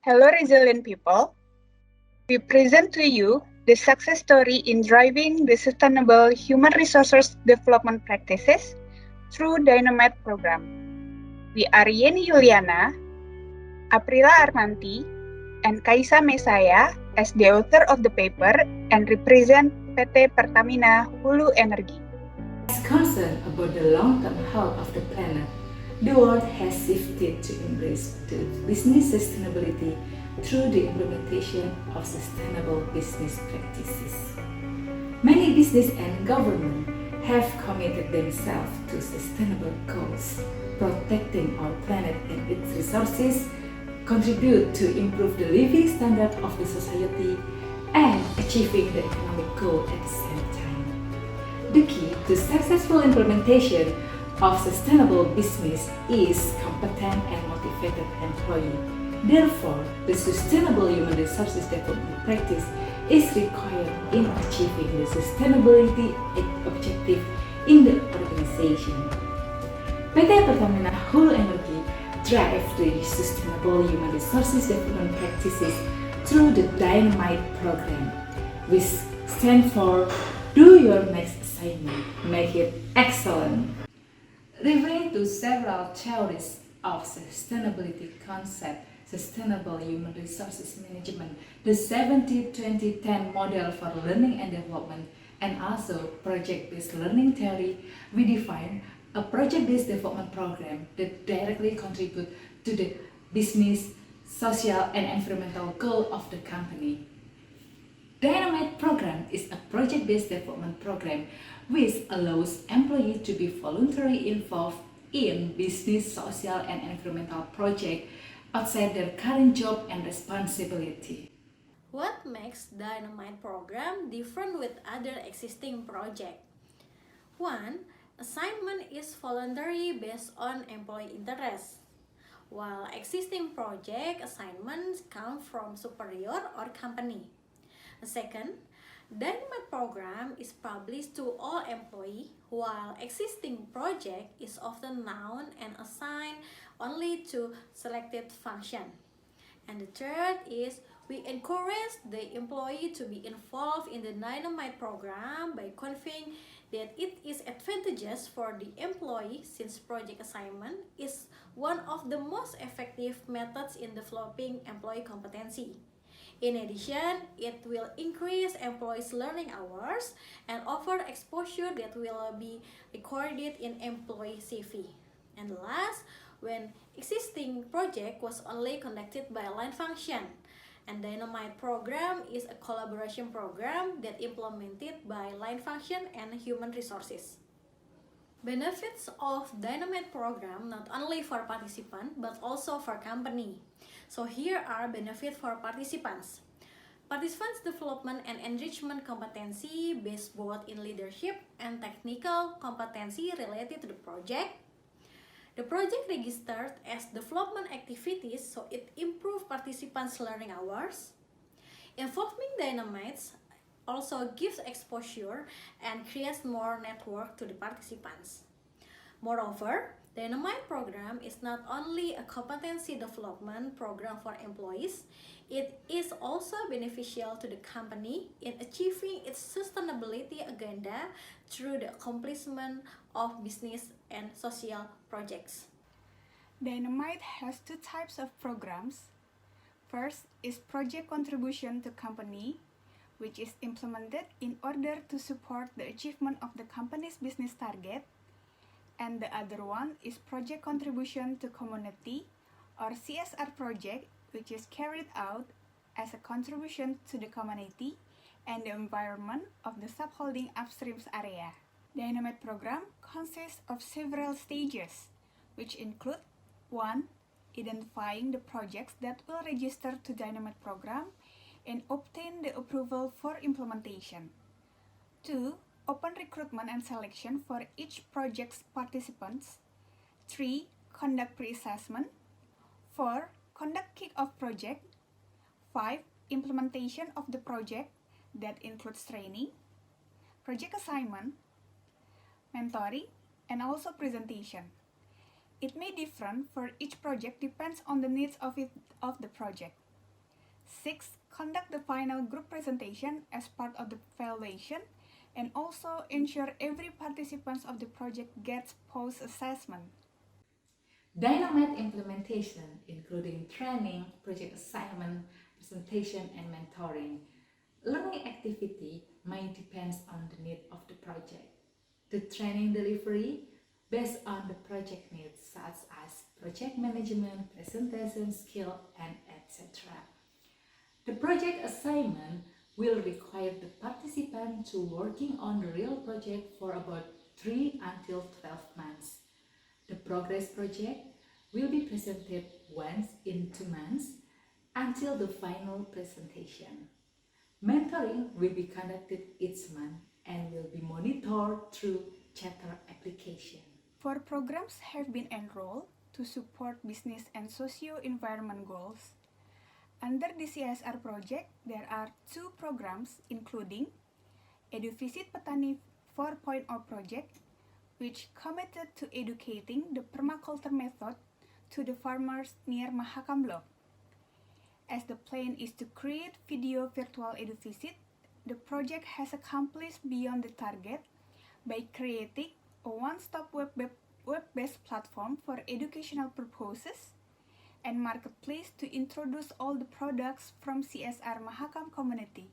Hello, resilient people. We present to you the success story in driving the sustainable human resources development practices through Dynamite program. We are Yeni Yuliana, Aprila Armanti, and Kaisa Mesaya as the author of the paper and represent PT Pertamina Hulu Energy. As concerned about the long-term health of the planet, the world has shifted to embrace the business sustainability through the implementation of sustainable business practices. Many business and government have committed themselves to sustainable goals, protecting our planet and its resources, contribute to improve the living standard of the society, and achieving the economic goal at the same time. The key to successful implementation of sustainable business is competent and motivated employee. Therefore, the sustainable human resources development practice is required in achieving the sustainability objective in the organization. PT Pertamina Hulu Energy drives the sustainable human resources development practices through the Dynamite program, which stands for Do Your Next Assignment, Make It Excellent. Referring to several theories of sustainability concept, sustainable human resources management, the 70-20-10 model for learning and development, and also project-based learning theory, we define a project-based development program that directly contribute to the business, social, and environmental goal of the company. Dynamite program is a project-based development program which allows employees to be voluntarily involved in business, social, and environmental projects outside their current job and responsibility. What makes Dynamite program different with other existing projects? 1. Assignment is voluntary based on employee interest, while existing project assignments come from superior or company. Second, Dynamite program is published to all employees, while existing project is often known and assigned only to selected function. And the third is we encourage the employee to be involved in the Dynamite program by conveying that it is advantageous for the employee since project assignment is one of the most effective methods in developing employee competency. In addition, it will increase employees' learning hours and offer exposure that will be recorded in employee CV. And last, when existing project was only conducted by a line function, and Dynamite program is a collaboration program that implemented by line function and human resources. Benefits of Dynamite program not only for participants but also for company. So here are benefits for participants. Participants' development and enrichment competency based both in leadership and technical competency related to the project. The project registered as development activities, so it improves participants' learning hours. Involving Dynamites also gives exposure and creates more network to the participants. Moreover, Dynamite program is not only a competency development program for employees, it is also beneficial to the company in achieving its sustainability agenda through the accomplishment of business and social projects. Dynamite has two types of programs. First is project contribution to company, which is implemented in order to support the achievement of the company's business target. And the other one is project contribution to community, or CSR project, which is carried out as a contribution to the community and the environment of the subholding upstreams area. Dynamite program consists of several stages, which include 1. Identifying the projects that will register to Dynamite program and obtain the approval for implementation. 2. Open recruitment and selection for each project's participants. 3. Conduct pre-assessment. 4. Conduct kick-off project. 5. Implementation of the project that includes training, project assignment, mentoring, and also presentation. It may differ for each project depends on the needs of the project. 6. Conduct the final group presentation as part of the evaluation, and also ensure every participant of the project gets post-assessment. Dynamite implementation, including training, project assignment, presentation, and mentoring. Learning activity may depend on the need of the project. The training delivery based on the project needs, such as project management, presentation skill, and etc. The project assignment will require the participant to working on the real project for about 3 until 12 months. The progress project will be presented once in 2 months until the final presentation. Mentoring will be conducted each month and will be monitored through chapter application. 4 programs have been enrolled to support business and socio-environment goals. Under the CSR project, there are 2 programs including EduVisit Petani 4.0 project, which committed to educating the permaculture method to the farmers near Mahakam Block. As the plan is to create video virtual EduVisit, the project has accomplished beyond the target by creating a one-stop web-based platform for educational purposes and marketplace to introduce all the products from CSR Mahakam community.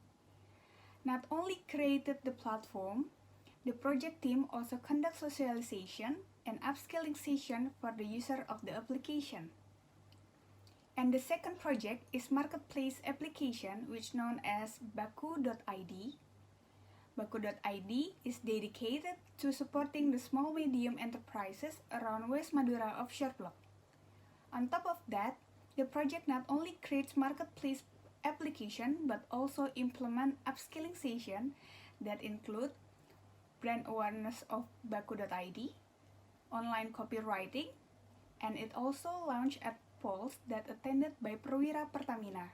Not only created the platform, the project team also conducts socialization and upskilling session for the user of the application. And the second project is marketplace application, which known as Baku.id. Baku.id is dedicated to supporting the small medium enterprises around West Madura offshore block. On top of that, the project not only creates marketplace application but also implement upskilling session that include brand awareness of Baku.id, online copywriting, and it also launched at polls that attended by Perwira Pertamina.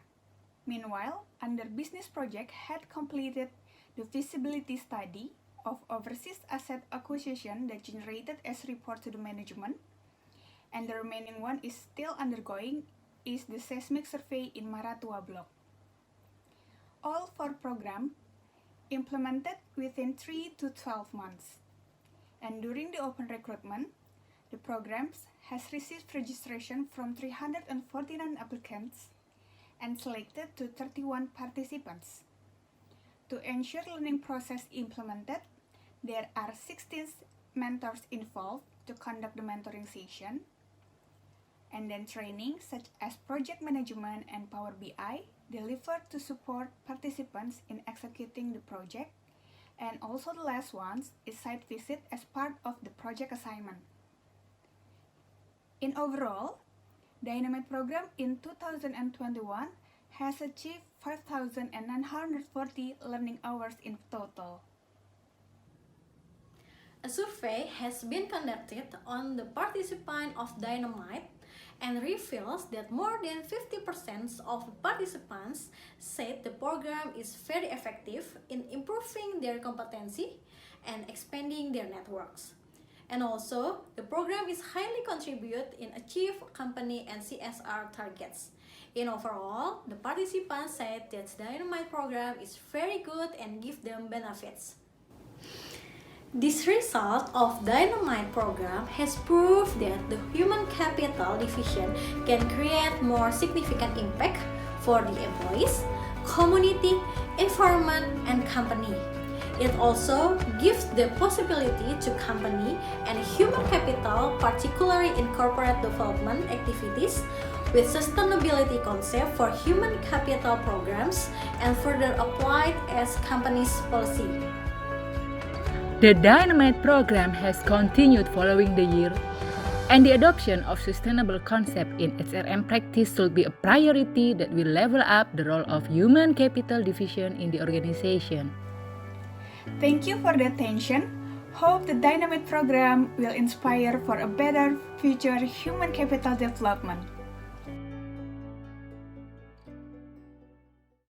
Meanwhile, under business project had completed the feasibility study of overseas asset acquisition that generated as report to the management, and the remaining one is still undergoing is the seismic survey in Maratua block. All 4 programs implemented within 3 to 12 months. And during the open recruitment, the programs has received registration from 349 applicants and selected to 31 participants. To ensure learning process implemented, there are 16 mentors involved to conduct the mentoring session, and then training such as project management and Power BI delivered to support participants in executing the project, and also the last one is site visit as part of the project assignment. In overall, Dynamite program in 2021 has achieved 5,940 learning hours in total. A survey has been conducted on the participants of Dynamite and reveals that more than 50% of participants said the program is very effective in improving their competency and expanding their networks. And also, the program is highly contribute in achieve company and CSR targets. In overall, the participants said that the Dynamite program is very good and give them benefits. This result of Dynamite program has proved that the human capital division can create more significant impact for the employees, community, environment, and company. It also gives the possibility to company and human capital, particularly in corporate development activities, with sustainability concept for human capital programs and further applied as company's policy. The Dynamite program has continued following the year, and the adoption of sustainable concept in HRM practice should be a priority that will level up the role of human capital division in the organization. Thank you for the attention. Hope the Dynamite program will inspire for a better future human capital development.